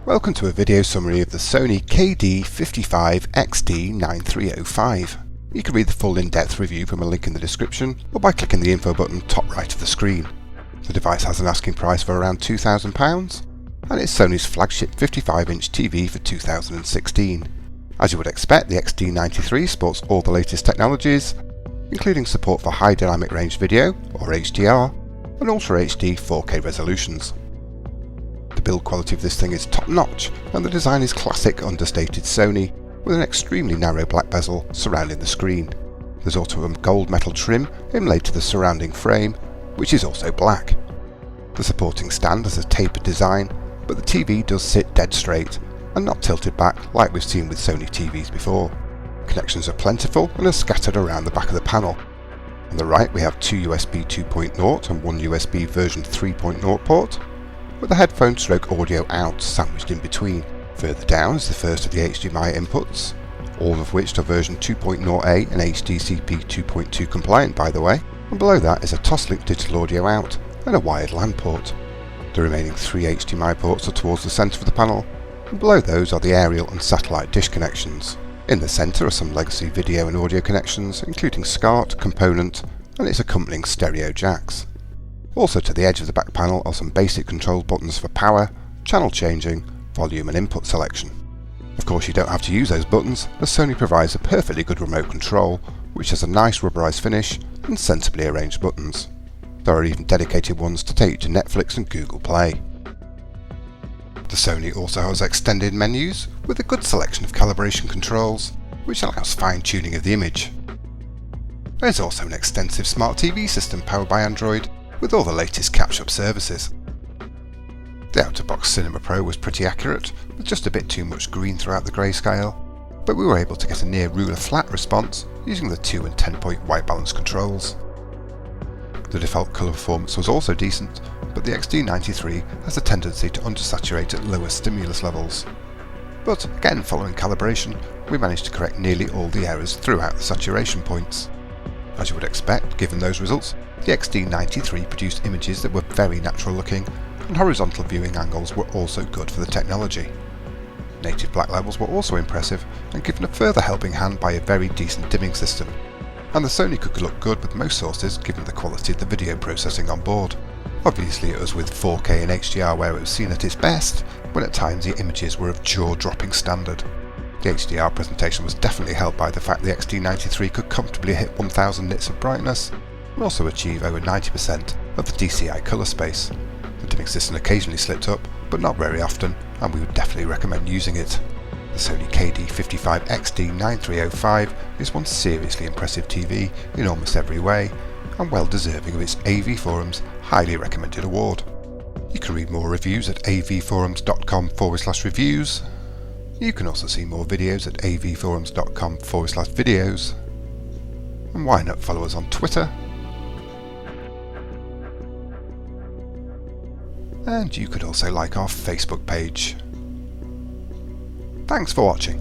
Welcome to a video summary of the Sony KD-55XD9305. You can read the full in-depth review from a link in the description or by clicking the info button top right of the screen. The device has an asking price of around £2,000 and it's Sony's flagship 55-inch TV for 2016. As you would expect, the XD93 sports all the latest technologies, including support for high dynamic range video, or HDR, and Ultra HD 4K resolutions. The build quality of this thing is top notch, and the design is classic understated Sony, with an extremely narrow black bezel surrounding the screen. There's also a gold metal trim inlaid to the surrounding frame, which is also black. The supporting stand has a tapered design, but the TV does sit dead straight, and not tilted back like we've seen with Sony TVs before. Connections are plentiful and are scattered around the back of the panel. On the right we have two USB 2.0 and one USB version 3.0 port, with a headphone stroke audio out sandwiched in between. Further down is the first of the HDMI inputs, all of which are version 2.0A and HDCP 2.2 compliant by the way, and below that is a Toslink digital audio out and a wired LAN port. The remaining three HDMI ports are towards the centre of the panel, and below those are the aerial and satellite dish connections. In the centre are some legacy video and audio connections, including SCART, component, and its accompanying stereo jacks. Also to the edge of the back panel are some basic control buttons for power, channel changing, volume and input selection. Of course you don't have to use those buttons, as Sony provides a perfectly good remote control, which has a nice rubberized finish and sensibly arranged buttons. There are even dedicated ones to take you to Netflix and Google Play. The Sony also has extended menus with a good selection of calibration controls, which allows fine-tuning of the image. There is also an extensive smart TV system powered by Android, with all the latest catch-up services. The out-of-box Cinema Pro was pretty accurate, with just a bit too much green throughout the grayscale, but we were able to get a near ruler flat response using the 2 and 10-point white balance controls. The default colour performance was also decent, but the XD93 has a tendency to undersaturate at lower stimulus levels. But again, following calibration, we managed to correct nearly all the errors throughout the saturation points. As you would expect, given those results, the XD93 produced images that were very natural looking, and horizontal viewing angles were also good for the technology. Native black levels were also impressive, and given a further helping hand by a very decent dimming system. And the Sony could look good with most sources given the quality of the video processing on board. Obviously it was with 4K and HDR where it was seen at its best, when at times the images were of jaw-dropping standard. The HDR presentation was definitely helped by the fact the XD93 could comfortably hit 1000 nits of brightness, and also achieve over 90% of the DCI colour space. The dimming system occasionally slipped up, but not very often, and we would definitely recommend using it. The Sony KD-55XD9305 is one seriously impressive TV in almost every way, and well deserving of its AV Forum's highly recommended award. You can read more reviews at avforums.com/reviews. You can also see more videos at avforums.com/videos. And why not follow us on Twitter? And you could also like our Facebook page. Thanks for watching.